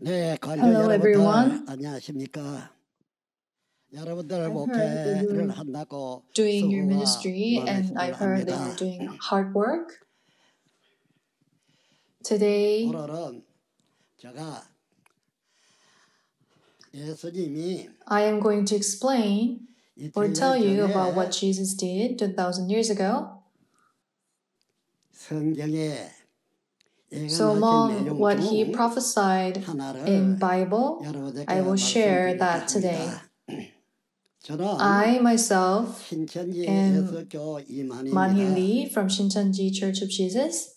Hello everyone. 안녕하십니까? I've heard that you're doing your ministry and I've heard that you're doing hard work. Today, I am going to explain or tell you about what Jesus did 2,000 years ago. So among what he prophesied in Bible, I will share that today. I myself am Manhee Lee from Shincheonji Church of Jesus.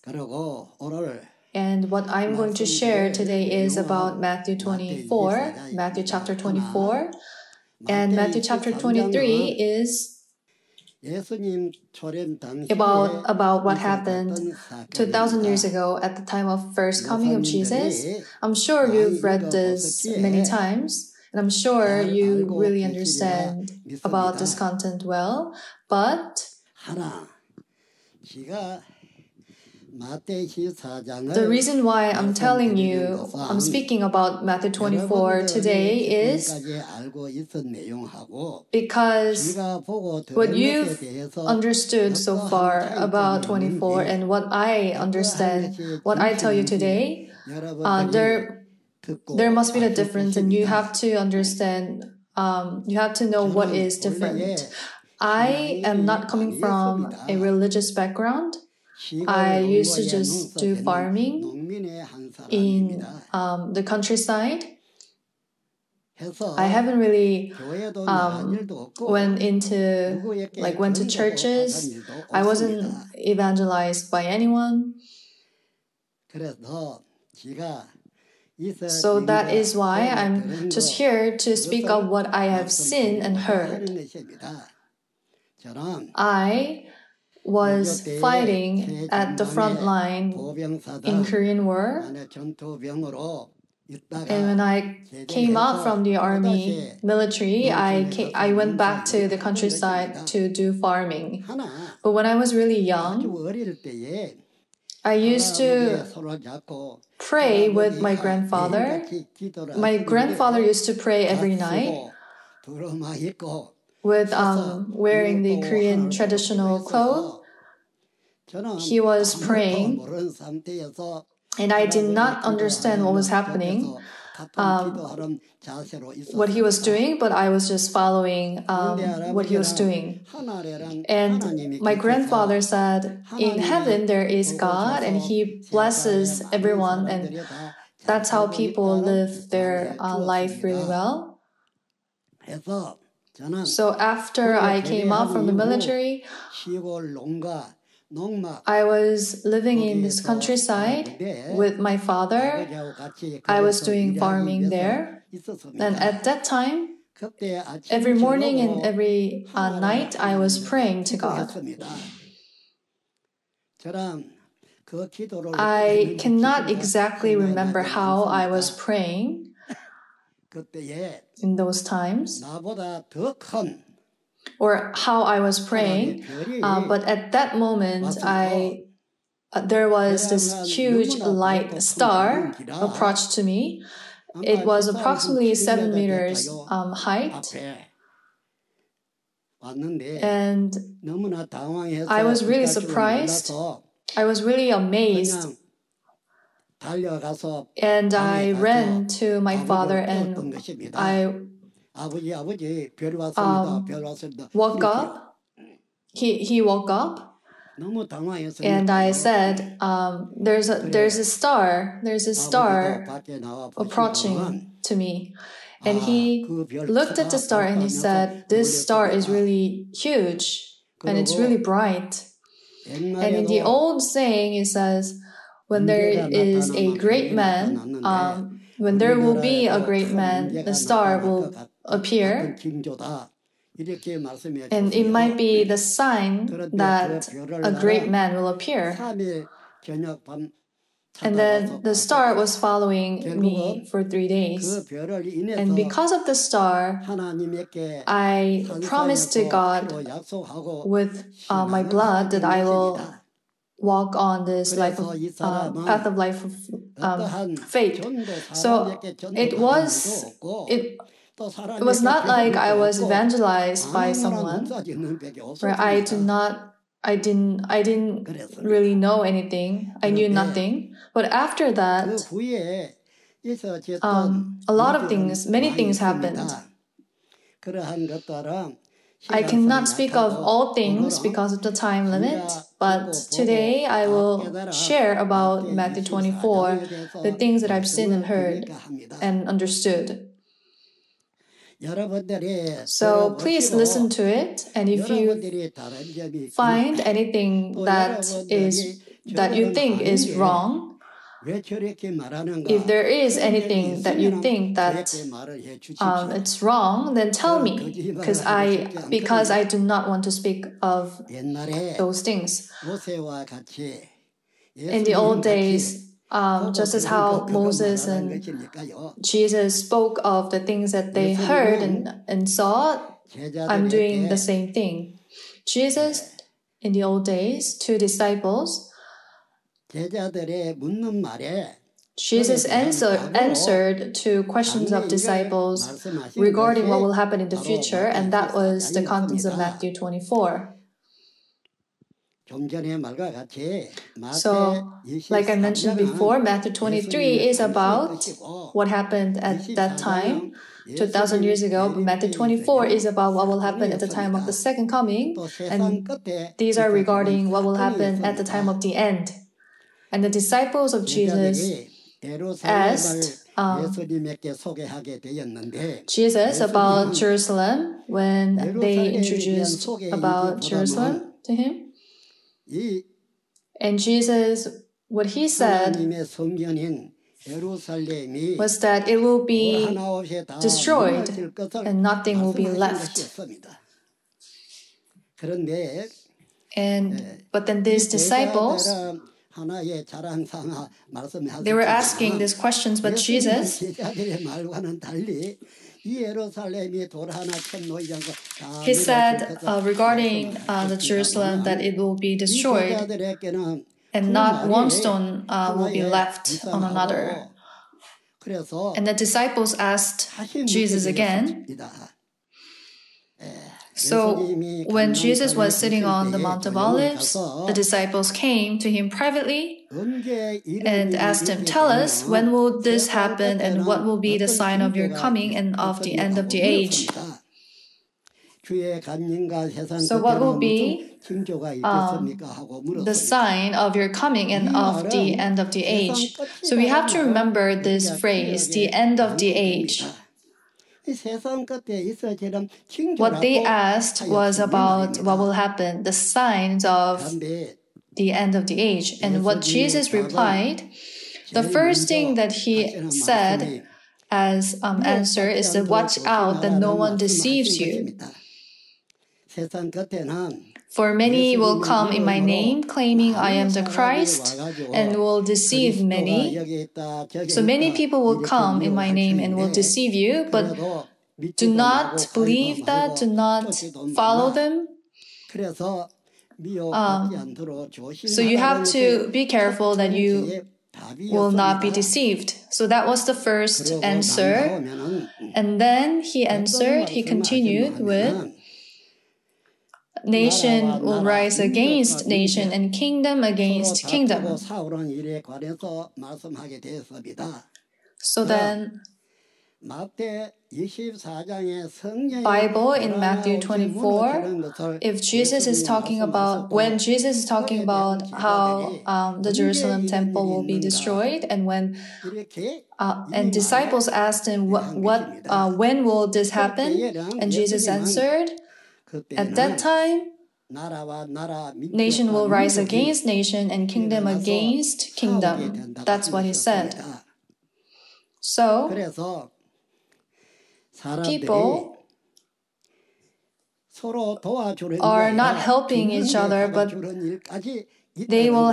And what I'm going to share today is about Matthew 24, Matthew chapter 24. And Matthew chapter 23 is about what happened 2,000 years ago at the time of first coming of Jesus. I'm sure you've read this many times, and I'm sure you really understand about this content well, but the reason why I'm telling you, I'm speaking about Matthew 24 today is because what you've understood so far about 24 and what I understand, what I tell you today, there must be a difference, and you have to understand, you have to know what is different. I am not coming from a religious background. I used to just do farming in the countryside. I haven't really went to churches. I wasn't evangelized by anyone. So that is why I'm just here to speak of what I have seen and heard. I was fighting at the front line in Korean War. And when I came out from the army military, I went back to the countryside to do farming. But when I was really young, I used to pray with my grandfather. My grandfather used to pray every night with wearing the Korean traditional clothes. He was praying, and I did not understand what was happening, what he was doing, but I was just following what he was doing. And my grandfather said, in heaven there is God, and he blesses everyone, and that's how people live their life really well. So after I came out from the military, I was living in this countryside with my father. I was doing farming there. And at that time, every morning and every night, I was praying to God. I cannot exactly remember how I was praying in those times, or how I was praying, but at that moment, there was this huge light star approached to me. It was approximately 7 meters height, and I was really surprised. I was really amazed, and I ran to my father and I woke up. He woke up, and I said, "There's a star approaching to me." And he looked at the star and he said, "This star is really huge and it's really bright." And in the old saying, it says, "When there is a great man, when there will be a great man, the star will appear." And it might be the sign that a great man will appear. And then the star was following me for 3 days. And because of the star, I promised to God with my blood that I will walk on this life of, path of life of faith. So it was not like I was evangelized by someone, where I didn't really know anything. I knew nothing. But after that, a lot of things, many things happened. I cannot speak of all things because of the time limit, but today I will share about Matthew 24, the things that I've seen and heard and understood. So please listen to it, and if you find anything that you think is wrong, if there is anything that you think that it's wrong, then tell me, because I do not want to speak of those things. In the old days, just as how Moses and Jesus spoke of the things that they heard and saw, I'm doing the same thing. Jesus, in the old days, to disciples, Jesus answered to questions of disciples regarding what will happen in the future, and that was the contents of Matthew 24. So, like I mentioned before, Matthew 23 is about what happened at that time, 2,000 years ago, but Matthew 24 is about what will happen at the time of the second coming, and these are regarding what will happen at the time of the end. And the disciples of Jesus asked Jesus about Jerusalem when they introduced about Jerusalem to him. And Jesus, what he said was that it will be destroyed and nothing will be left. But then these disciples, they were asking these questions, but Jesus, he said regarding the Jerusalem that it will be destroyed and not one stone will be left on another. And the disciples asked Jesus again. So when Jesus was sitting on the Mount of Olives, the disciples came to him privately and asked him, "Tell us, when will this happen and what will be the sign of your coming and of the end of the age?" So what will be the sign of your coming and of the end of the age? So we have to remember this phrase, the end of the age. What they asked was about what will happen, the signs of the end of the age. And what Jesus replied, the first thing that he said as answer is to watch out that no one deceives you. For many will come in my name, claiming I am the Christ, and will deceive many. So many people will come in my name and will deceive you, but do not believe that, do not follow them. So you have to be careful that you will not be deceived. So that was the first answer. And then he continued with, nation will rise against nation and kingdom against kingdom. So then, Bible in Matthew 24, if Jesus is talking about, when Jesus is talking about how the Jerusalem temple will be destroyed, and when and disciples asked him when will this happen, and Jesus answered, at that time nation will rise against nation and kingdom against kingdom. That's what he said. So people are not helping each other, but they will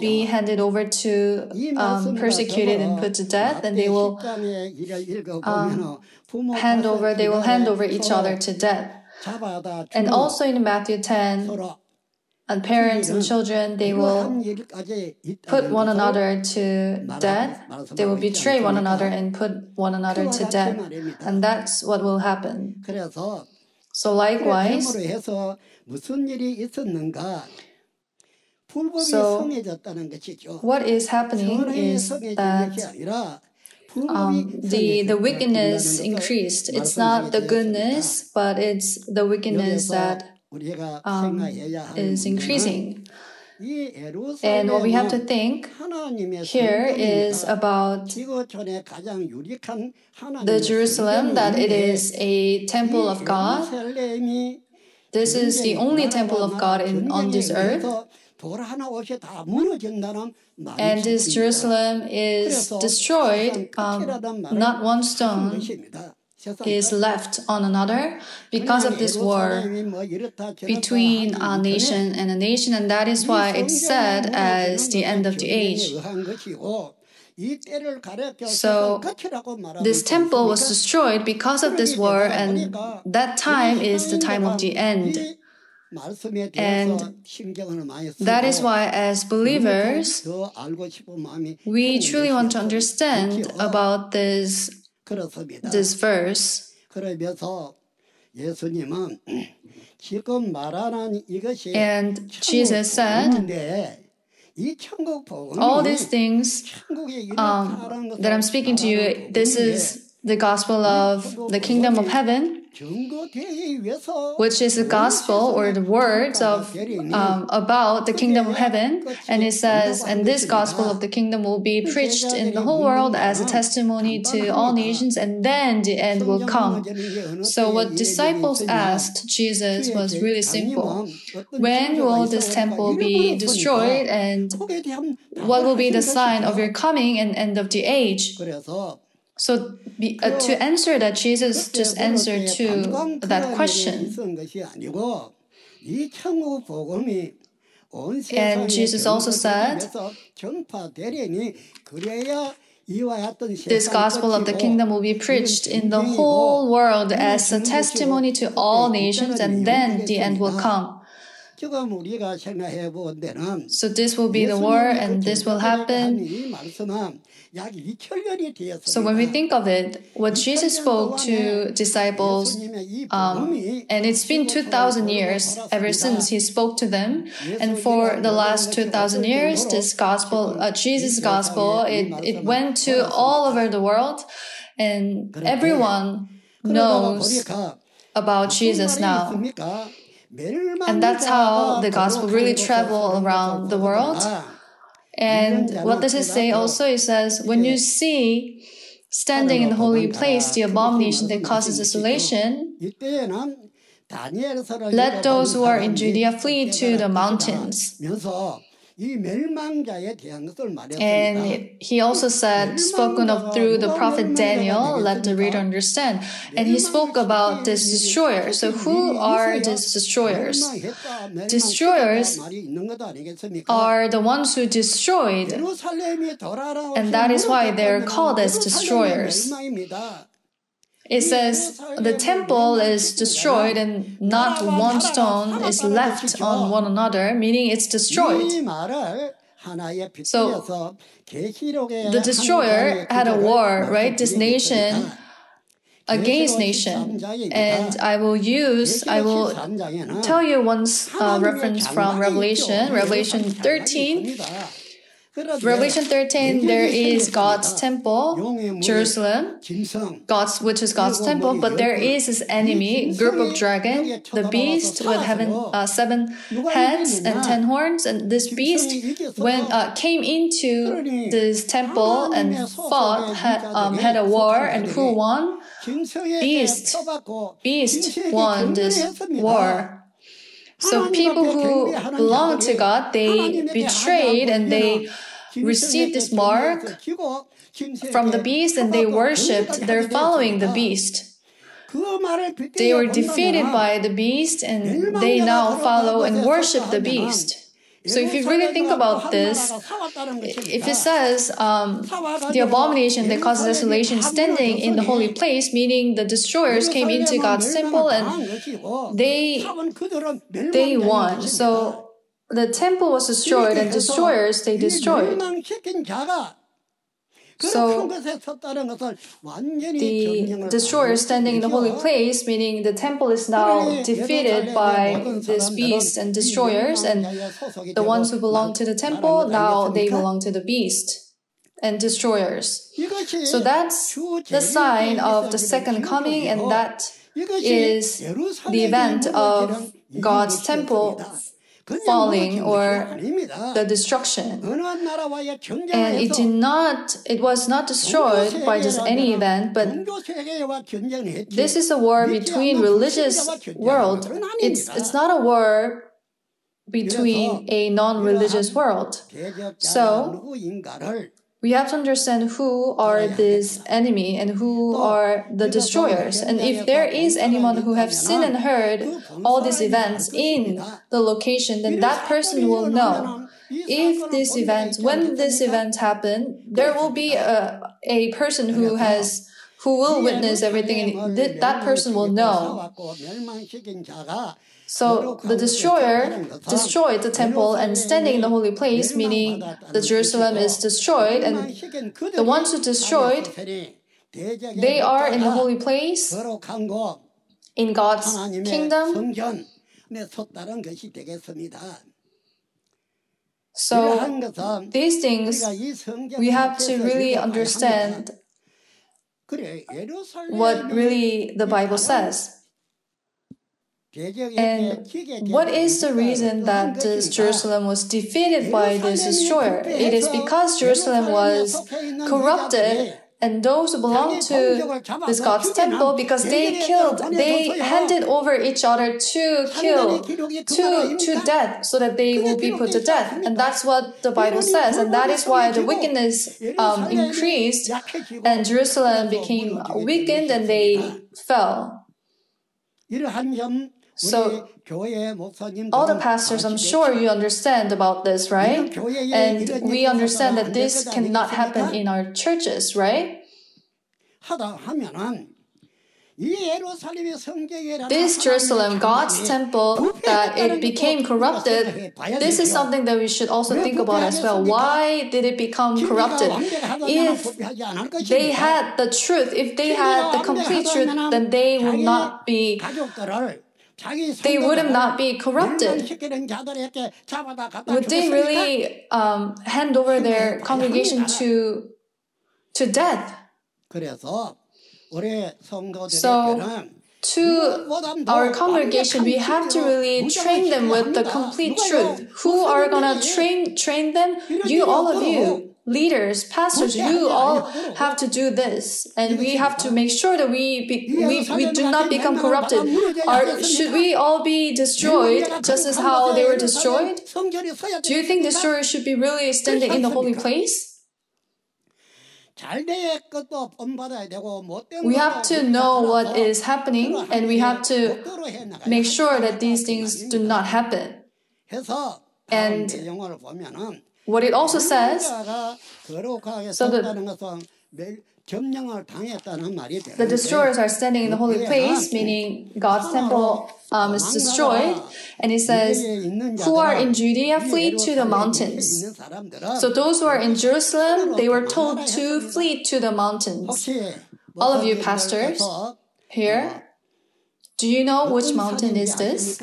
be handed over to persecuted and put to death, and they will hand over each other to death. And also in Matthew 10, and parents and children, they will put one another to death. They will betray one another and put one another to death. And that's what will happen. So likewise, so what is happening is that the wickedness increased. It's not the goodness, but it's the wickedness that is increasing. And what we have to think here is about the Jerusalem, that it is a temple of God. This is the only temple of God on this earth. And this Jerusalem is destroyed, not one stone is left on another because of this war between a nation and a nation, and that is why it's said as the end of the age. So this temple was destroyed because of this war, and that time is the time of the end. And that is why, as believers, we truly want to understand about this verse. And Jesus said, all these things that I'm speaking to you, this is the gospel of the kingdom of heaven, which is the gospel or the words of about the kingdom of heaven. And it says, and this gospel of the kingdom will be preached in the whole world as a testimony to all nations, and then the end will come. So what disciples asked Jesus was really simple. When will this temple be destroyed, and what will be the sign of your coming and end of the age? So to answer that, Jesus just answered to that question. And Jesus also said, this gospel of the kingdom will be preached in the whole world as a testimony to all nations, and then the end will come. So this will be the war, and this will happen. So when we think of it, what Jesus spoke to disciples, and it's been 2,000 years ever since he spoke to them, and for the last 2,000 years, this gospel, Jesus' gospel, it went to all over the world, and everyone knows about Jesus now. And that's how the gospel really traveled around the world. And what does it say also? It says, when you see standing in the holy place the abomination that causes desolation, let those who are in Judea flee to the mountains. And he also said, spoken of through the prophet Daniel, let the reader understand. And he spoke about this destroyer. So who are these destroyers? Destroyers are the ones who destroyed. And that is why they're called as destroyers. It says the temple is destroyed and not one stone is left on one another, meaning it's destroyed. So the destroyer had a war, right? This nation against nation. And I will tell you one reference from Revelation 13. Revelation 13, there is God's temple, Jerusalem, which is God's temple, but there is this enemy, group of dragon, the beast with 7 heads and 10 horns, and this beast came into this temple and fought, had a war, and who won? Beast won this war. So people who belong to God, they betrayed and they received this mark from the beast and they worshipped. They're following the beast. They were defeated by the beast and they now follow and worship the beast. So if you really think about this, if it says the abomination that causes desolation standing in the holy place, meaning the destroyers came into God's temple and they won. So the temple was destroyed and destroyers, they destroyed. So the destroyer standing in the holy place, meaning the temple is now defeated by this beast and destroyers, and the ones who belong to the temple, now they belong to the beast and destroyers. So that's the sign of the second coming, and that is the event of God's temple falling or the destruction. And it was not destroyed by just any event, but this is a war between religious world. It's not a war between a non-religious world. So we have to understand who are this enemy and who are the destroyers. And if there is anyone who have seen and heard all these events in the location, then that person will know. When this event happen, there will be a person who will witness everything, and that person will know. So the destroyer destroyed the temple and standing in the holy place, meaning the Jerusalem is destroyed, and the ones who destroyed, they are in the holy place, in God's kingdom. So these things, we have to really understand what really the Bible says. And what is the reason that this Jerusalem was defeated by this destroyer? It is because Jerusalem was corrupted, and those who belong to this God's temple, because they handed over each other to kill, to death, so that they will be put to death. And that's what the Bible says. And that is why the wickedness increased, and Jerusalem became weakened, and they fell. So, all the pastors, I'm sure you understand about this, right? And we understand that this cannot happen in our churches, right? This Jerusalem, God's temple, that it became corrupted, this is something that we should also think about as well. Why did it become corrupted? If they had the truth, if they had the complete truth, then they would not be corrupted. Would they really hand over their congregation to death? So, to our congregation, we have to really train them with the complete truth. Who are going to train them? You, all of you. Leaders, pastors, you all have to do this, and we have to make sure that we do not become corrupted. Should we all be destroyed just as how they were destroyed? Do you think destroyers should be really standing in the holy place? We have to know what is happening, and we have to make sure that these things do not happen. And what it also says, so the destroyers are standing in the holy place, meaning God's temple is destroyed. And it says, who are in Judea, flee to the mountains. So those who are in Jerusalem, they were told to flee to the mountains. All of you pastors here, do you know which mountain is this?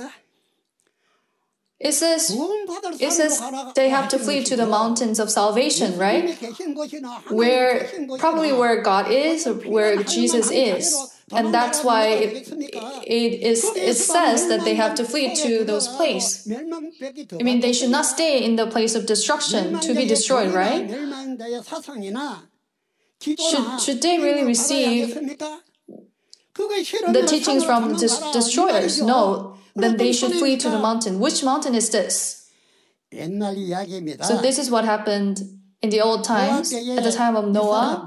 It says they have to flee to the mountains of salvation, right? Where God is, or where Jesus is. And that's why it says that they have to flee to those places. I mean, they should not stay in the place of destruction to be destroyed, right? Should they really receive the teachings from the destroyers? No. Then they should flee to the mountain. Which mountain is this? So this is what happened in the old times, at the time of Noah.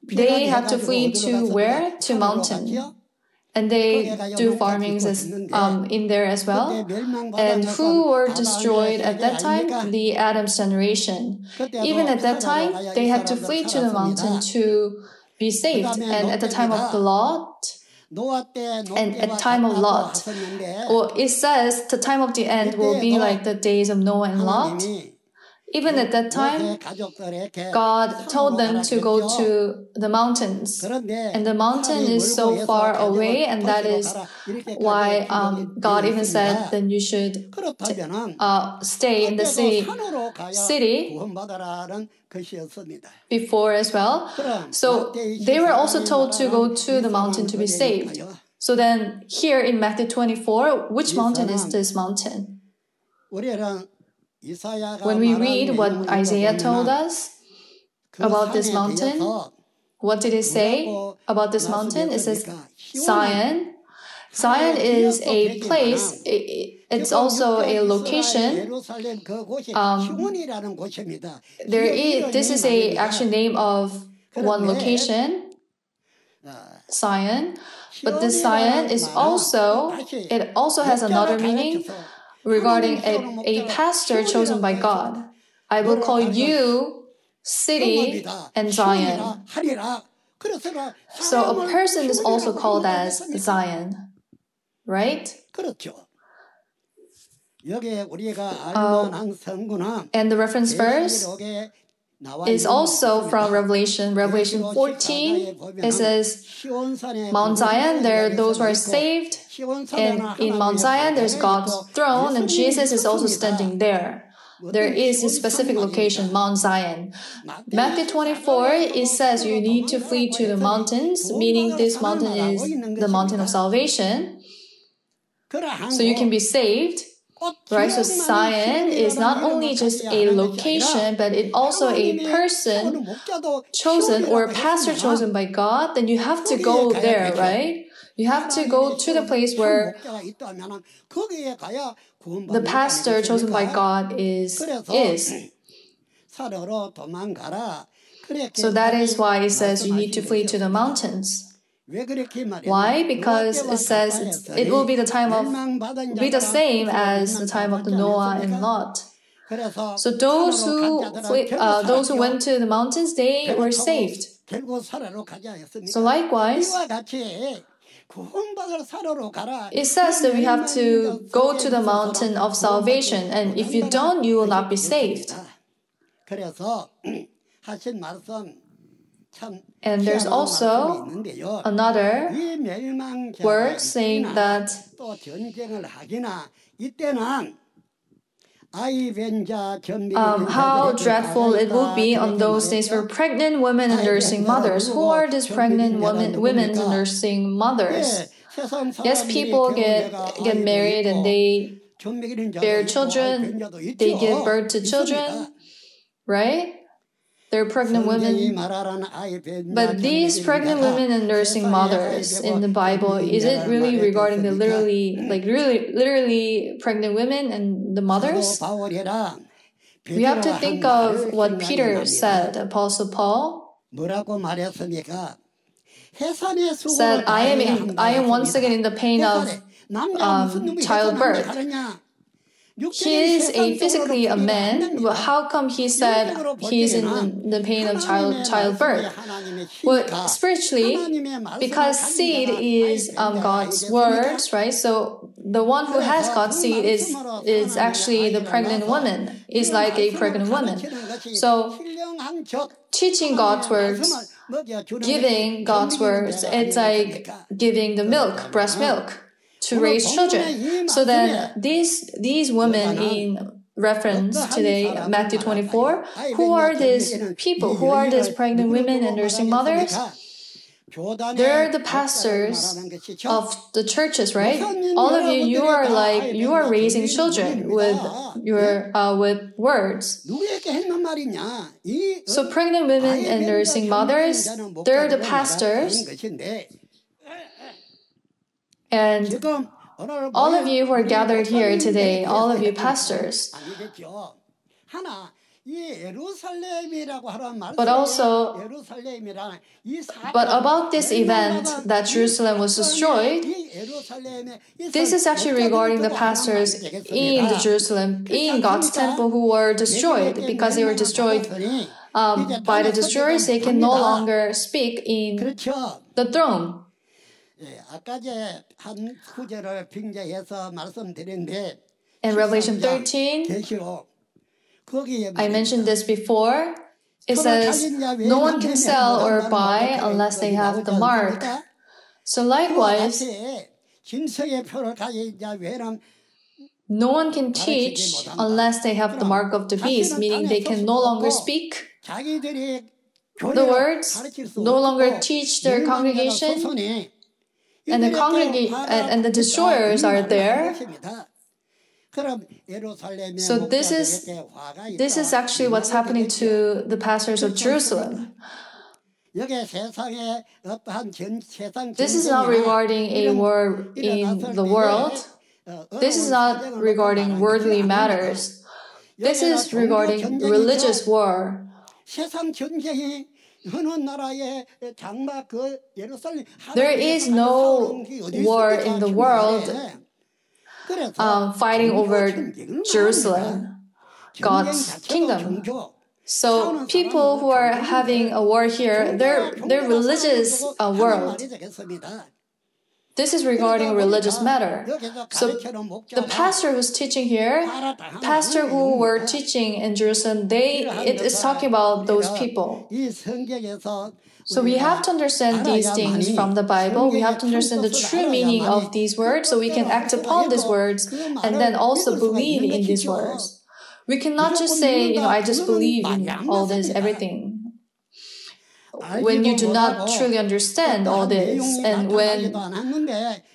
They had to flee to where? To mountain. And they do farmings in there as well. And who were destroyed at that time? The Adam's generation. Even at that time, they had to flee to the mountain to be saved. And at the time of the Lot, and at time of Lot. Or it says the time of the end will be like the days of Noah and Lot. Even at that time, God told them to go to the mountains. And the mountain is so far away, and that is why God even said that you should stay in the city before as well. So they were also told to go to the mountain to be saved. So then here in Matthew 24, which mountain is this mountain? When we read what Isaiah told us about this mountain, what did it say about this mountain? It says Zion. Zion is a place, it's also a location. This is a actual name of one location, Zion. But this Zion is also, it also has another meaning regarding a pastor chosen by God. I will call you city and Zion. So a person is also called as Zion, right? And the reference verse is also from Revelation 14. It says, Mount Zion, there are those who are saved, and in Mount Zion there's God's throne, and Jesus is also standing there. There is a specific location, Mount Zion. Matthew 24, it says you need to flee to the mountains, meaning this mountain is the mountain of salvation, so you can be saved. Right, so Zion is not only just a location, but it's also a person chosen or a pastor chosen by God. Then you have to go there, right? You have to go to the place where the pastor chosen by God is. So that is why it says you need to flee to the mountains. Why? Because it says it will be the same as the time of the Noah and Lot. So those who went to the mountains, they were saved. So likewise, it says that we have to go to the mountain of salvation, and if you don't, you will not be saved. And there's also another word saying that how dreadful it will be on those days for pregnant women and nursing mothers. Who are these pregnant women and nursing mothers? Yes, people get married and they bear children, they give birth to children, right? They're pregnant women. But these pregnant women and nursing mothers in the Bible, is it really regarding the literally pregnant women and the mothers? We have to think of what Peter said. Apostle Paul said, I am once again in the pain of childbirth. He is physically a man, but how come he said he's in the pain of childbirth? Well, spiritually, because seed is God's words, right? So the one who has God's seed is actually the pregnant woman, is like a pregnant woman. So teaching God's words, giving God's words, it's like giving the milk, breast milk, to raise children. So then these women in reference today, Matthew 24, who are these people? Who are these pregnant women and nursing mothers? They're the pastors of the churches, right? All of you, you are raising children with words. So pregnant women and nursing mothers, they're the pastors. And all of you who are gathered here today, all of you pastors, but about this event that Jerusalem was destroyed, this is actually regarding the pastors in the Jerusalem, in God's temple, who were destroyed. Because they were destroyed by the destroyers, they can no longer speak in the throne. In Revelation 13, I mentioned this before. It says, no one can sell or buy unless they have the mark. So likewise, no one can teach unless they have the mark of the beast, meaning they can no longer speak the words, no longer teach their congregation, and the destroyers are there. So this is actually what's happening to the pastors of Jerusalem. This is not regarding a war in the world. This is not regarding worldly matters. This is regarding religious war. There is no war in the world fighting over Jerusalem, God's kingdom. So people who are having a war here, they're religious world. This is regarding religious matter. So the pastor who's teaching here, pastor who were teaching in Jerusalem, it is talking about those people. So we have to understand these things from the Bible. We have to understand the true meaning of these words so we can act upon these words and then also believe in these words. We cannot just say, I just believe in all this, everything. When you do not truly understand all this, and when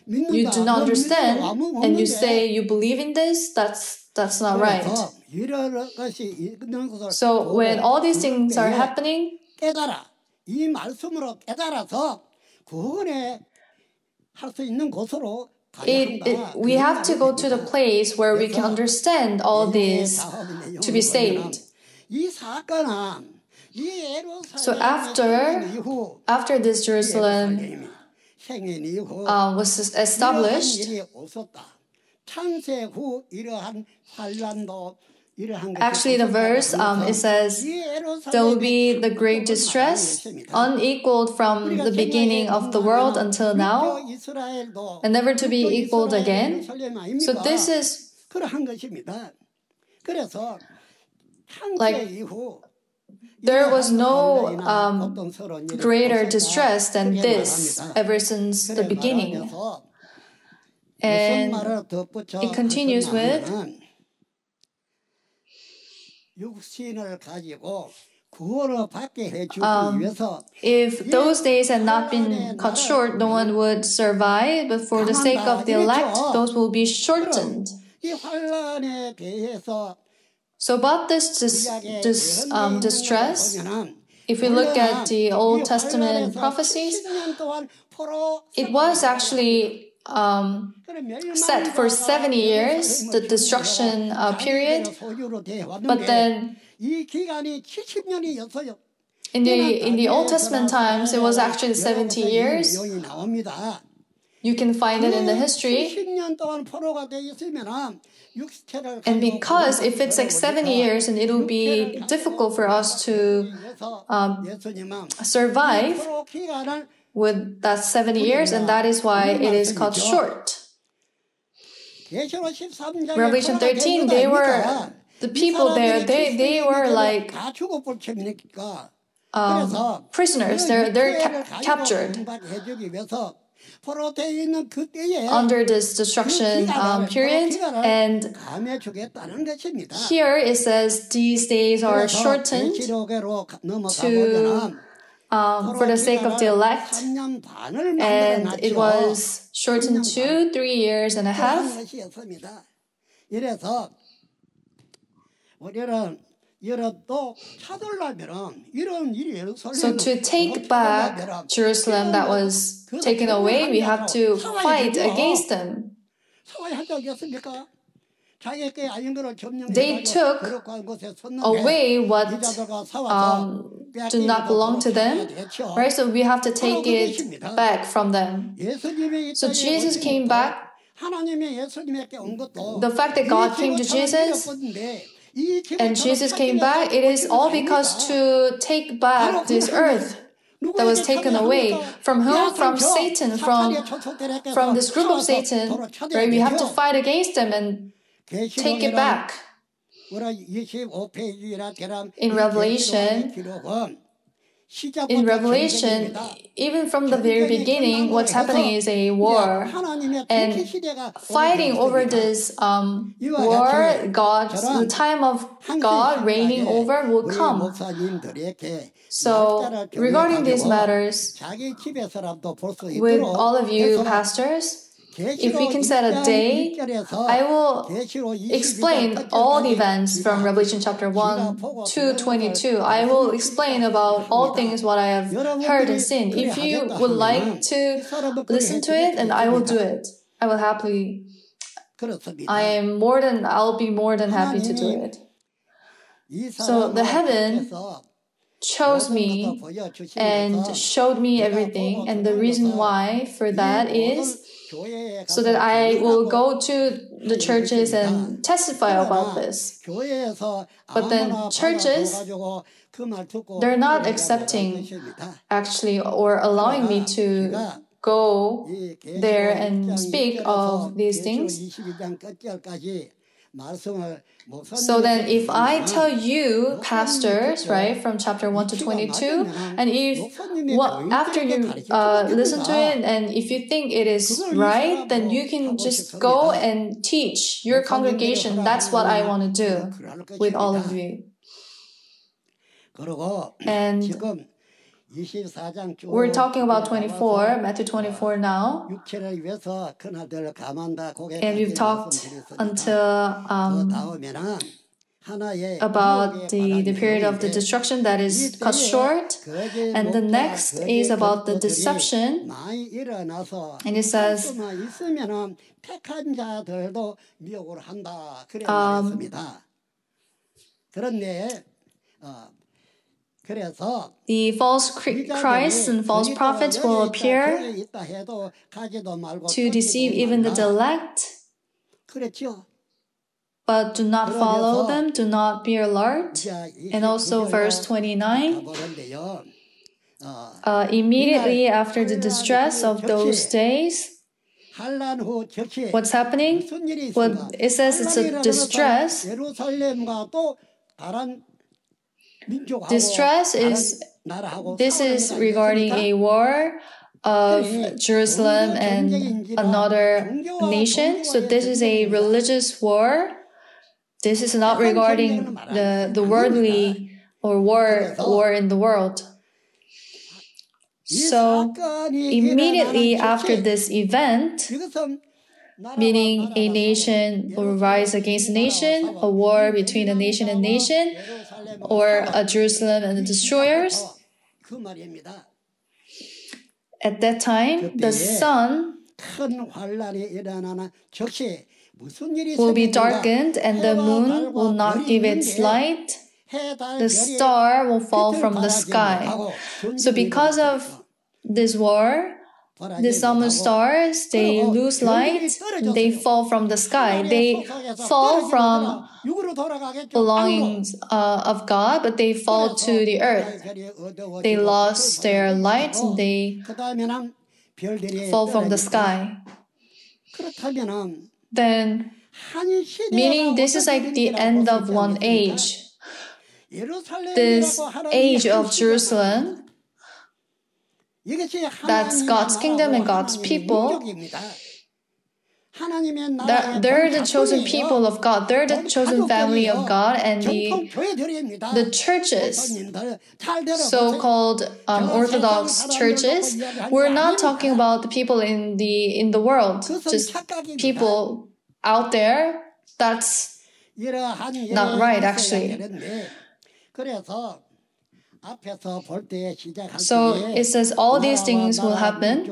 you do not understand and you say you believe in this, that's not right. So when all these things are happening, we have to go to the place where we can understand all this to be saved. So after this Jerusalem was established, actually the verse, it says, there will be the great distress, unequaled from the beginning of the world until now, and never to be equaled again. So this is like, there was no greater distress than this ever since the beginning. And it continues with, if those days had not been cut short, no one would survive, but for the sake of the elect, those will be shortened. So about this distress, if we look at the Old Testament prophecies, it was actually set for 70 years, the destruction period, but then in the Old Testament times, it was actually 70 years. You can find it in the history. And because if it's like 70 years, and it will be difficult for us to survive with that 70 years, and that is why it is cut short. Revelation 13, the people there, they were like prisoners. They're captured under this destruction period, and here it says these days are shortened for the sake of the elect, and it was shortened to 3 years and a half. So to take back Jerusalem that was taken away, we have to fight against them. They took away what do not belong to them, right? So we have to take it back from them. So Jesus came back. The fact that God came to Jesus and Jesus came back, it is all because to take back this earth. that was taken away. From whom? From Satan, from this group of Satan, right? We have to fight against them and take it back. In Revelation, even from the very beginning, what's happening is a war. And fighting over this war, the time of God reigning over will come. So, regarding these matters, with all of you pastors, if we can set a day, I will explain all the events from Revelation chapter 1 to 22. I will explain about all things what I have heard and seen. If you would like to listen to it, and I will do it. I will happily. I'll be more than happy to do it. So the heaven chose me and showed me everything, and the reason why for that is so that I will go to the churches and testify about this. But then churches, they're not accepting actually or allowing me to go there and speak of these things. So then if I tell you, pastors, right, from chapter 1 to 22, and after you listen to it, and if you think it is right, then you can just go and teach your congregation. That's what I want to do with all of you. And we're talking about 24, Matthew 24 now. And we've talked until about the period of the destruction that is cut short. And the next is about the deception. And it says, the false Christs and false prophets will appear to deceive even the elect, but do not follow them, do not be alert. And also verse 29, immediately after the distress of those days, what's happening? Well, it says it's a distress. This is regarding a war of Jerusalem and another nation. So this is a religious war. This is not regarding the worldly or war in the world. So immediately after this event, meaning a nation will rise against a nation, a war between a nation and nation, or a Jerusalem and the destroyers. At that time, the sun will be darkened and the moon will not give its light. The star will fall from the sky. So because of this war, the sun and stars, they lose light, they fall from the sky. They fall from belongings of God, but they fall to the earth. They lost their light and they fall from the sky. Then, meaning this is like the end of one age. This age of Jerusalem, that's God's kingdom and God's people. They're the chosen people of God. They're the chosen family of God. And the churches, so-called Orthodox churches, we're not talking about the people in the world, just people out there. That's not right, actually. So it says all these things will happen.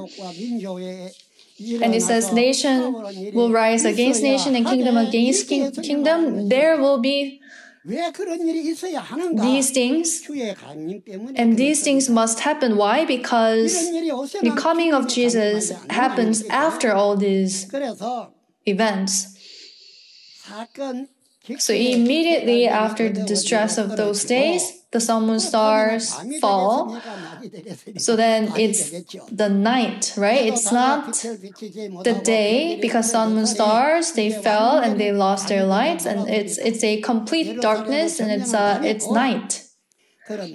And it says nation will rise against nation and kingdom against kingdom. There will be these things. And these things must happen. Why? Because the coming of Jesus happens after all these events. So immediately after the distress of those days, the sun, moon, stars fall. So then it's the night, right? It's not the day, because sun, moon, stars, they fell and they lost their lights, and it's a complete darkness, and it's night.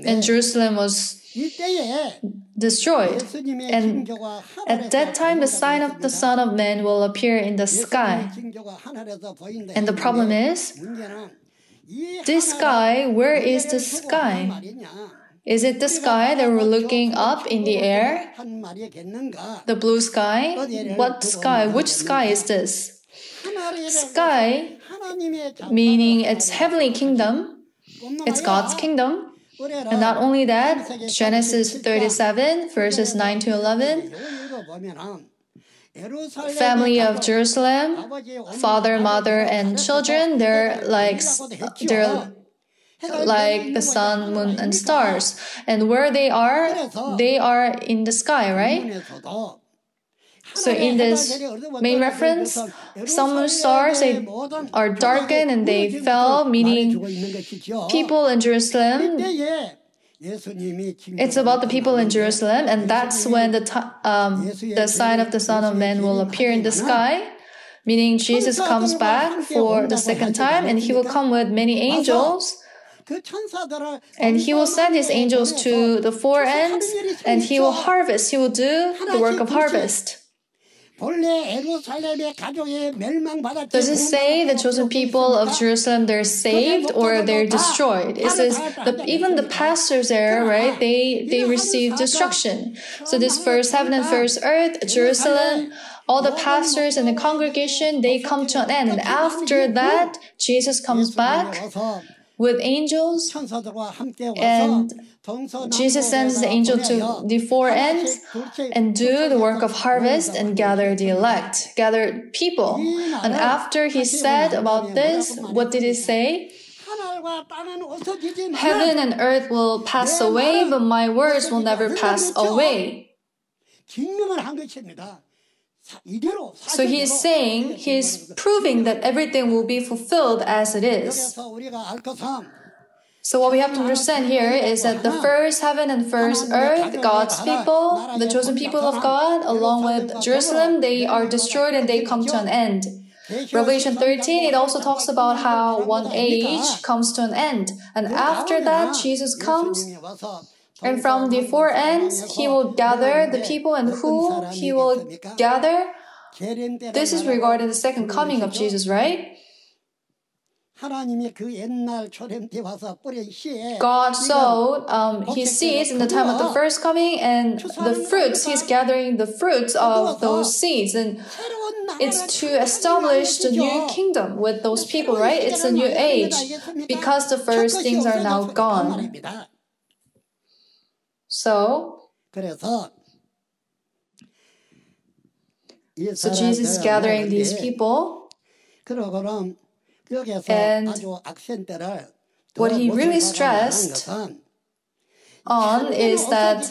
And Jerusalem was destroyed. And at that time, the sign of the Son of Man will appear in the sky. And the problem is, this sky, where is the sky? Is it the sky that we're looking up in the air? The blue sky? What sky? Which sky is this? Sky, meaning it's heavenly kingdom. It's God's kingdom. And not only that, Genesis 37, verses 9 to 11, family of Jerusalem, father, mother, and children, they're like the sun, moon, and stars. And where they are in the sky, right? So in this main reference, sun, moon, stars, they are darkened and they fell, meaning people in Jerusalem. It's about the people in Jerusalem, and that's when the sign of the Son of Man will appear in the sky, meaning Jesus comes back for the second time, and he will come with many angels. And he will send his angels to the four ends, and he will harvest. He will do the work of harvest. Does it say the chosen people of Jerusalem, they're saved or they're destroyed? It says even the pastors there, right? They receive destruction. So this first heaven and first earth, Jerusalem, all the pastors and the congregation, they come to an end. And after that, Jesus comes back with angels, and Jesus sends the angel to the four ends and do the work of harvest and gather the elect, gather people. And after he said about this, what did he say? Heaven and earth will pass away, but my words will never pass away. So he is saying, he is proving that everything will be fulfilled as it is. So what we have to understand here is that the first heaven and first earth, God's people, the chosen people of God, along with Jerusalem, they are destroyed and they come to an end. Revelation 13, it also talks about how one age comes to an end. And after that, Jesus comes. And from the four ends, he will gather the people, and who he will gather. This is regarding the second coming of Jesus, right? God sowed his seeds in the time of the first coming, and the fruits, he's gathering the fruits of those seeds. And it's to establish the new kingdom with those people, right? It's a new age, because the first things are now gone. So Jesus is gathering these people, and what he really stressed on is that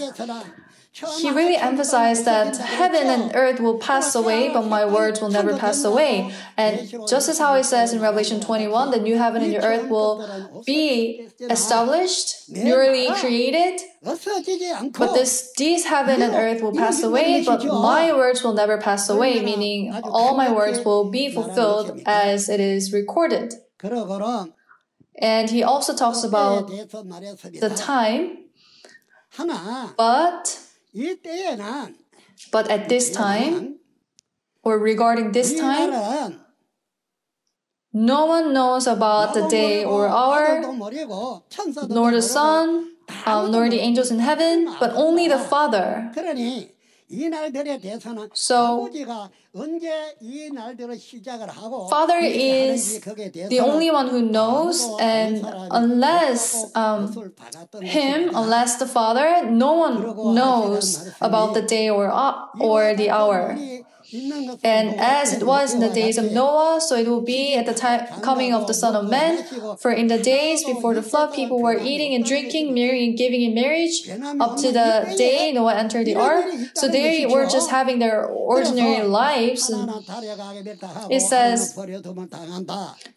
he really emphasized that heaven and earth will pass away, but my words will never pass away. And just as how it says in Revelation 21, the new heaven and new earth will be established, newly created. But these heaven and earth will pass away, but my words will never pass away, meaning all my words will be fulfilled as it is recorded. And he also talks about the time, but at this time, or regarding this time, no one knows about the day or hour, nor the Son, nor the angels in heaven, but only the Father. So, Father is the only one who knows, and unless the Father, no one knows about the day or the hour. And as it was in the days of Noah, so it will be at the coming of the Son of Man. For in the days before the flood, people were eating and drinking, marrying and giving in marriage, up to the day Noah entered the ark. So they were just having their ordinary lives. And it says,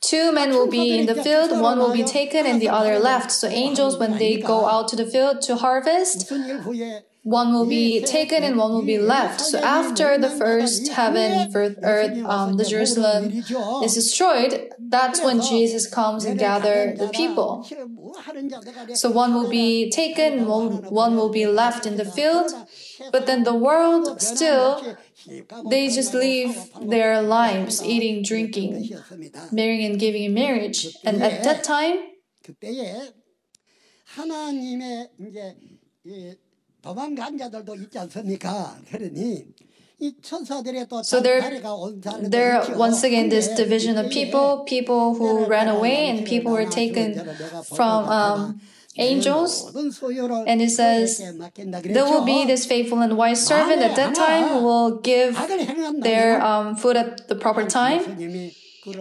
2 men will be in the field, one will be taken and the other left. So angels, when they go out to the field to harvest, one will be taken and one will be left. So after the first heaven, first earth, the Jerusalem is destroyed, that's when Jesus comes and gathers the people. So one will be taken and one will be left in the field. But then the world still, they just live their lives, eating, drinking, marrying and giving in marriage. And at that time, so there once again this division of people who ran away and people were taken from angels. And it says, there will be this faithful and wise servant at that time who will give their food at the proper time.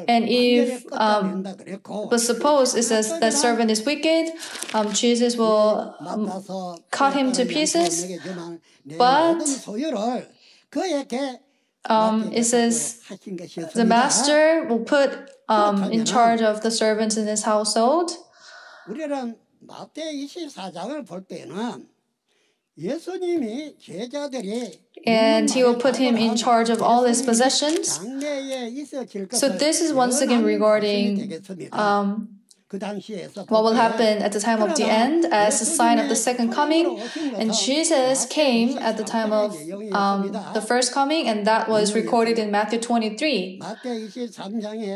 And if, but suppose it says that servant is wicked, Jesus will cut him to pieces. But it says the master will put in charge of the servants in his household. And he will put him in charge of all his possessions. So this is once again regarding what will happen at the time of the end as a sign of the second coming. And Jesus came at the time of the first coming, and that was recorded in Matthew 23.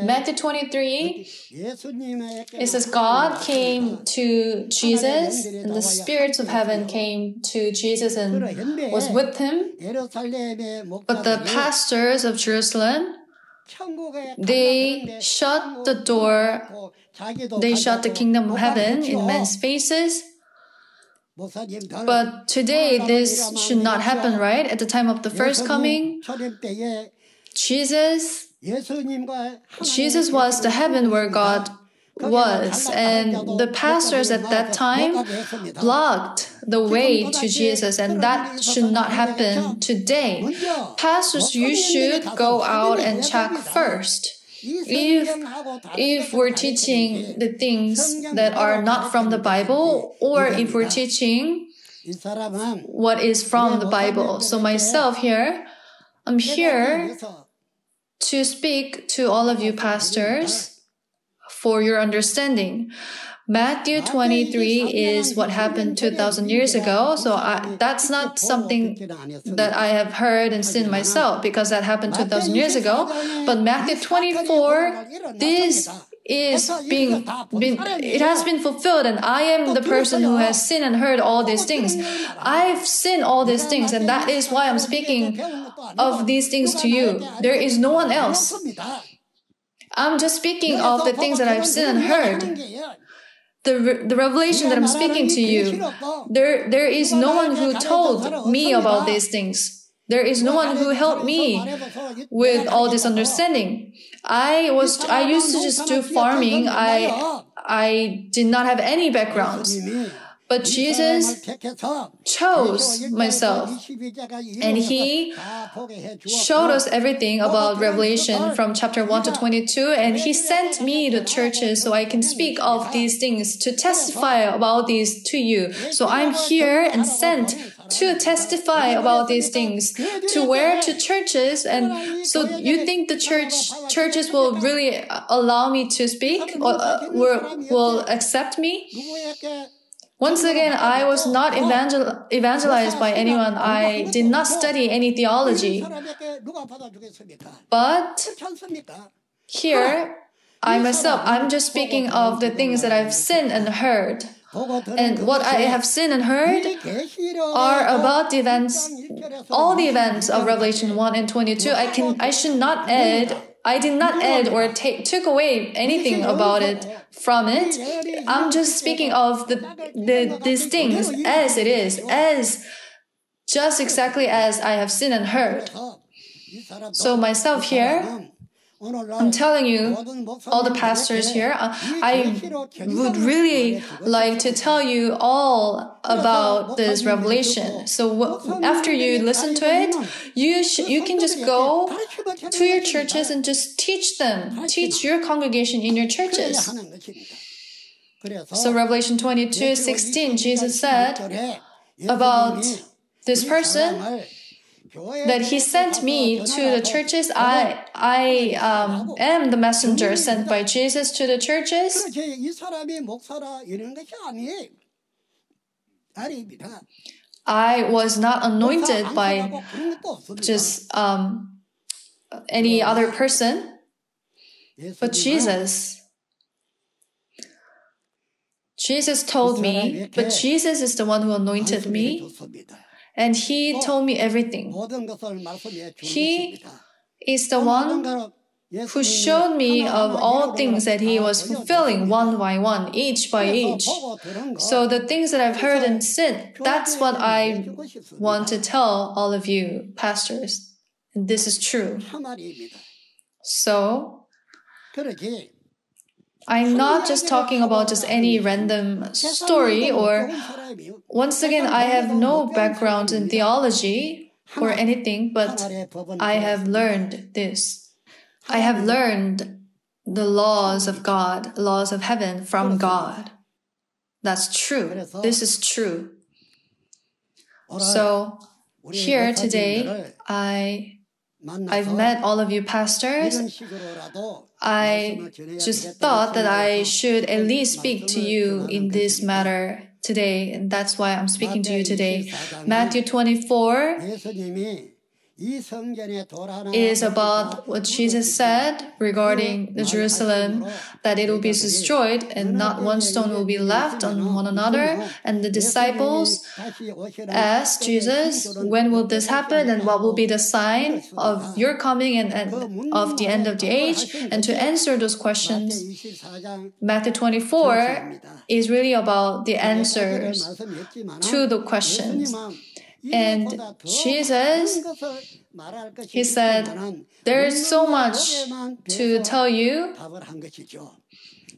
Matthew 23, it says God came to Jesus, and the spirits of heaven came to Jesus and was with him. But the pastors of Jerusalem, they shut the door. They shut the kingdom of heaven in men's faces. But today, this should not happen, right? At the time of the first coming, Jesus was the heaven where God was. And the pastors at that time blocked the way to Jesus. And that should not happen today. Pastors, you should go out and check first. If we're teaching the things that are not from the Bible, or if we're teaching what is from the Bible. So myself here, I'm here to speak to all of you pastors for your understanding. Matthew 23 is what happened 2,000 years ago. So that's not something that I have heard and seen myself, because that happened 2,000 years ago. But Matthew 24, this is it has been fulfilled, and I am the person who has seen and heard all these things. I've seen all these things, and that is why I'm speaking of these things to you. There is no one else. I'm just speaking of the things that I've seen and heard. The revelation that I'm speaking to you, there is no one who told me about these things. There is no one who helped me with all this understanding. I used to just do farming. I did not have any background. But Jesus chose myself, and He showed us everything about Revelation from chapter 1 to 22, and He sent me to churches so I can speak of these things, to testify about these to you. So I'm here and sent to testify about these things, to where? To churches. And so you think the churches will really allow me to speak, or will accept me? Once again, I was not evangelized by anyone. I did not study any theology. But here, I'm just speaking of the things that I've seen and heard. And what I have seen and heard are about the events, all the events of Revelation 1 and 22. I did not add or took away anything about it from it. I'm just speaking of these things as it is, as just exactly as I have seen and heard. So myself here, I'm telling you, all the pastors here, I would really like to tell you all about this revelation. So after you listen to it, you can just go to your churches and just teach them. Teach your congregation in your churches. So Revelation 22:16, Jesus said about this person that he sent me to the churches. I am the messenger sent by Jesus to the churches. I was not anointed by just any other person, but Jesus. Jesus told me, but Jesus is the one who anointed me. And he told me everything. He is the one who showed me of all things that he was fulfilling one by one, each by each. So the things that I've heard and seen, that's what I want to tell all of you pastors. And this is true. So I'm not just talking about just any random story, or once again, I have no background in theology or anything, but I have learned this. I have learned the laws of God, laws of heaven from God. That's true. This is true. So here today, I've met all of you pastors. I just thought that I should at least speak to you in this matter today, and that's why I'm speaking to you today. Matthew 24 is about what Jesus said regarding the Jerusalem, that it will be destroyed and not one stone will be left on one another. And the disciples asked Jesus, when will this happen and what will be the sign of your coming and of the end of the age? And to answer those questions, Matthew 24 is really about the answers to the questions. And Jesus, he said, there's so much to tell you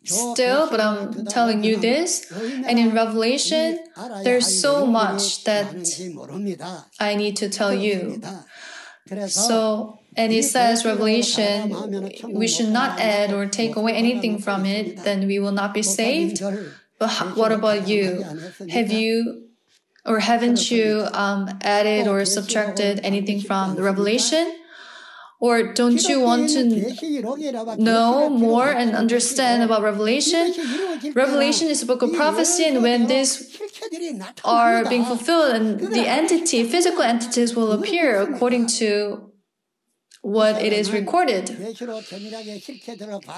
still, but I'm telling you this. And in Revelation, there's so much that I need to tell you. So, and it says, Revelation, we should not add or take away anything from it, then we will not be saved. But what about you? Have you or haven't you added or subtracted anything from the Revelation? Or don't you want to know more and understand about Revelation? Revelation is a book of prophecy, and when these are being fulfilled, and the entity, physical entities will appear according to what it is recorded.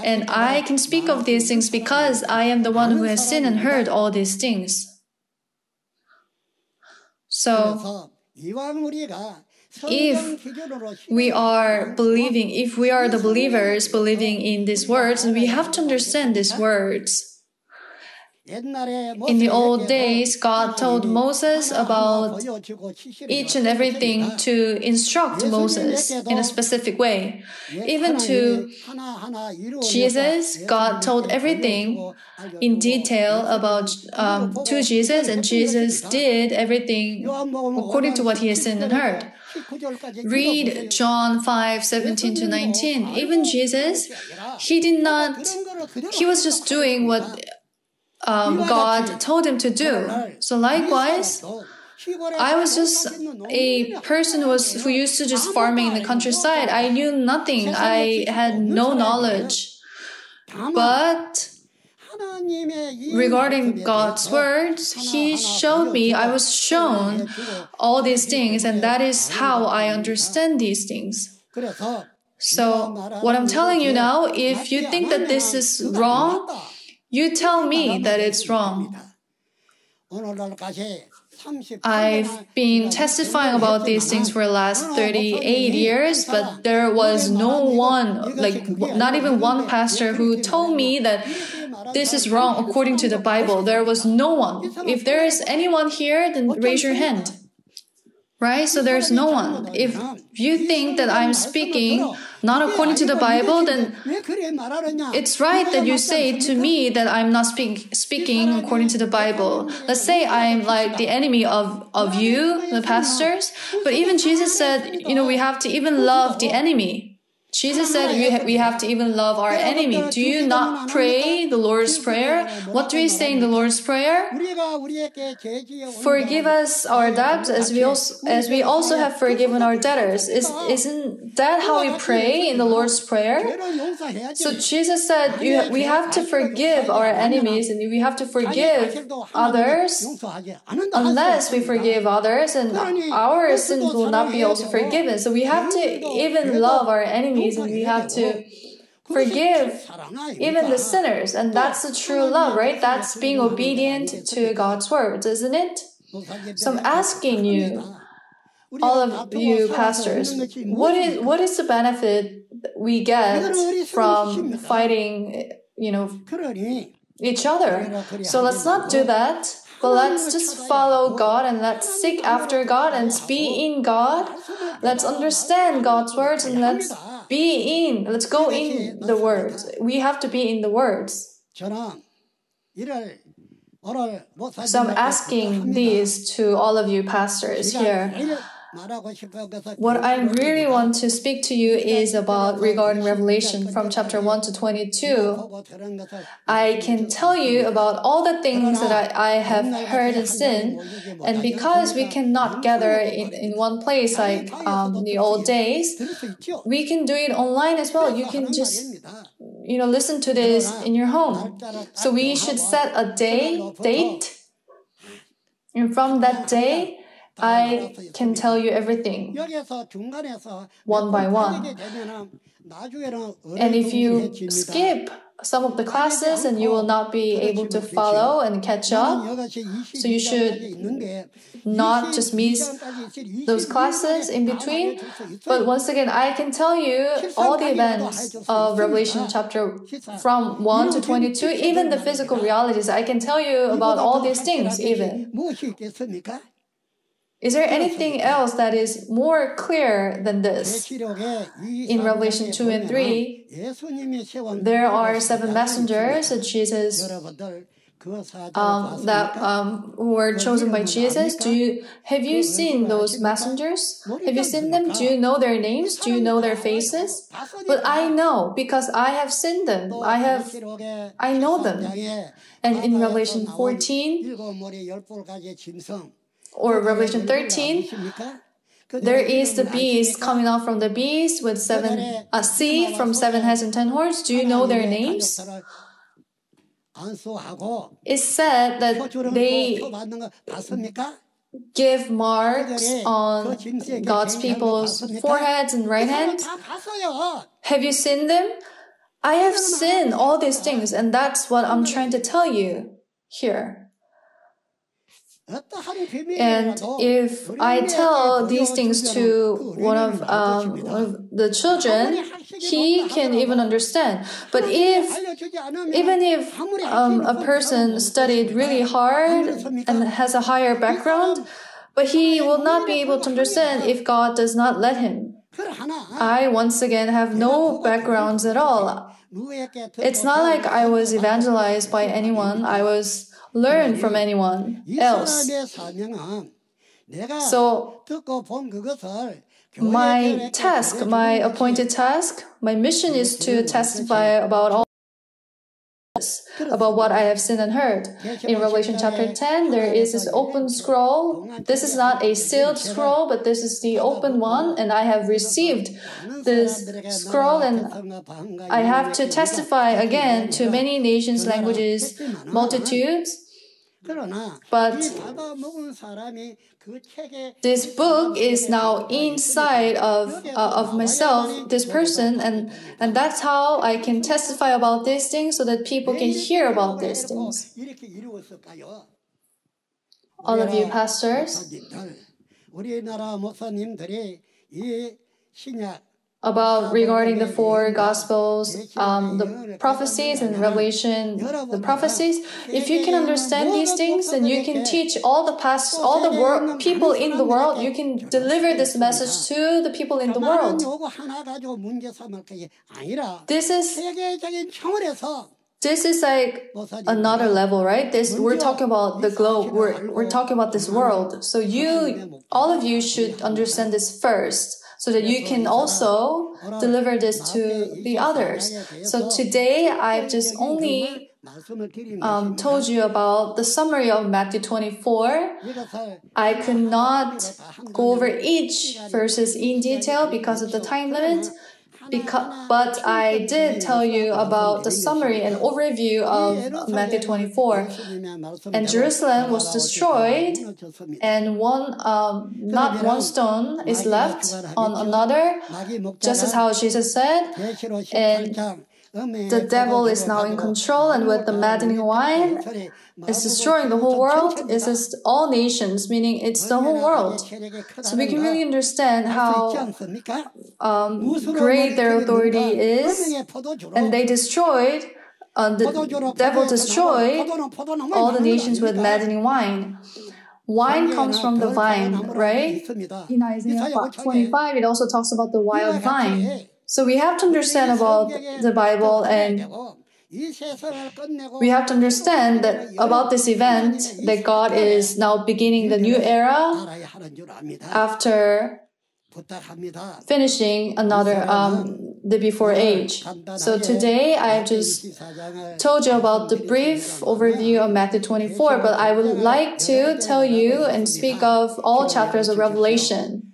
And I can speak of these things because I am the one who has seen and heard all these things. So, if we are believing, if we are the believers believing in these words, we have to understand these words. In the old days, God told Moses about each and everything to instruct Moses in a specific way. Even to Jesus, God told everything in detail about to Jesus, and Jesus did everything according to what he has seen and heard. Read John 5:17-19. Even Jesus, he was just doing what God told him to do. So likewise, I was just a person who used to just farming in the countryside. I knew nothing. I had no knowledge. But regarding God's words, He showed me, I was shown all these things, and that is how I understand these things. So what I'm telling you now, if you think that this is wrong, you tell me that it's wrong. I've been testifying about these things for the last 38 years, but there was no one, not even one pastor who told me that this is wrong according to the Bible. There was no one. If there is anyone here, then raise your hand. Right? So there's no one. If you think that I'm speaking not according to the Bible, then it's right that you say to me that I'm not speaking according to the Bible. Let's say I'm like the enemy of you, the pastors. But even Jesus said, we have to even love the enemy. Jesus said we have to even love our enemy. Do you not pray the Lord's Prayer? What do we say in the Lord's Prayer? Forgive us our debts as we also have forgiven our debtors. Isn't that how we pray in the Lord's Prayer? So Jesus said we have to forgive our enemies and we have to forgive others. Unless we forgive others, and our sins will not be also forgiven. So we have to even love our enemies. And we have to forgive even the sinners. And that's the true love, right? That's being obedient to God's words, isn't it? So I'm asking you, all of you pastors, what is the benefit we get from fighting, each other? So let's not do that. But let's just follow God and let's seek after God and be in God. Let's understand God's words and let's go in the words. We have to be in the words. So I'm asking these to all of you pastors here. What I really want to speak to you is about regarding Revelation from chapter 1 to 22. I can tell you about all the things that I have heard and seen, and because we cannot gather in one place like the old days, we can do it online as well. You can just listen to this in your home. So we should set a date, and from that day, I can tell you everything, one by one. And if you skip some of the classes, and you will not be able to follow and catch up. So you should not just miss those classes in between. But once again, I can tell you all the events of Revelation chapter from 1 to 22, even the physical realities. I can tell you about all these things even. Is there anything else that is more clear than this? In Revelation 2 and 3, there are 7 messengers that Jesus who were chosen by Jesus. Have you seen those messengers? Have you seen them? Do you know their names? Do you know their faces? But I know, because I have seen them. I know them. And in Revelation 14, or Revelation 13, there is the beast coming out from the beast with a sea from 7 heads and 10 horns. Do you know their names? It's said that they give marks on God's people's foreheads and right hand. Have you seen them? I have seen all these things, and that's what I'm trying to tell you here. And if I tell these things to one of the children, he can even understand. But even if a person studied really hard and has a higher background, but he will not be able to understand if God does not let him. I, once again, have no backgrounds at all. It's not like I was evangelized by anyone. I was learned from anyone else. So my task, my appointed task, my mission is to testify about what I have seen and heard. In Revelation chapter 10, there is this open scroll. This is not a sealed scroll, but this is the open one, and I have received this scroll, and I have to testify again to many nations, languages, multitudes. But this book is now inside of myself, this person, and that's how I can testify about these things so that people can hear about these things. All of you pastors, about regarding the four Gospels, the prophecies and Revelation, the prophecies. If you can understand these things, then you can teach all the pastors, all the people in the world. You can deliver this message to the people in the world. This is like another level, right? We're talking about the globe. We're talking about this world. So all of you should understand this first, so that you can also deliver this to the others. So today, I've just only told you about the summary of Matthew 24. I could not go over each verses in detail because of the time limit. But I did tell you about the summary and overview of Matthew 24. And Jerusalem was destroyed, and not one stone is left on another, just as how Jesus said. And the devil is now in control, and with the maddening wine, it's destroying the whole world. It's just all nations, meaning it's the whole world. So we can really understand how great their authority is. And they destroyed, the devil destroyed all the nations with maddening wine. Wine comes from the vine, right? In Isaiah 25, it also talks about the wild vine. So we have to understand about the Bible, and we have to understand that about this event, that God is now beginning the new era after finishing another the before age. So today I have just told you about the brief overview of Matthew 24, but I would like to tell you and speak of all chapters of Revelation.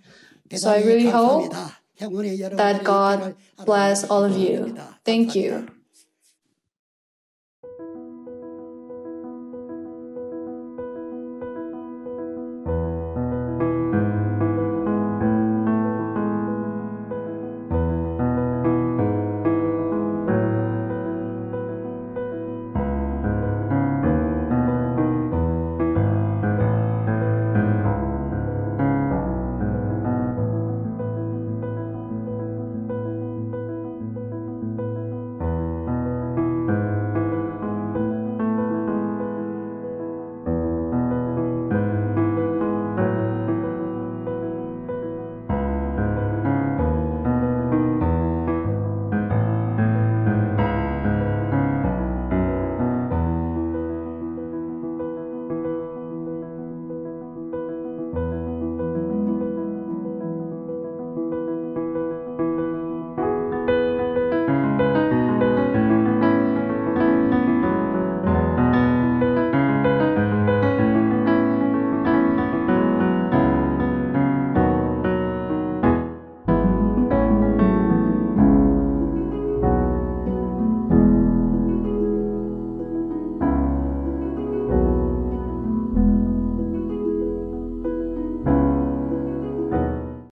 So I really hope that God bless all of you. Thank you.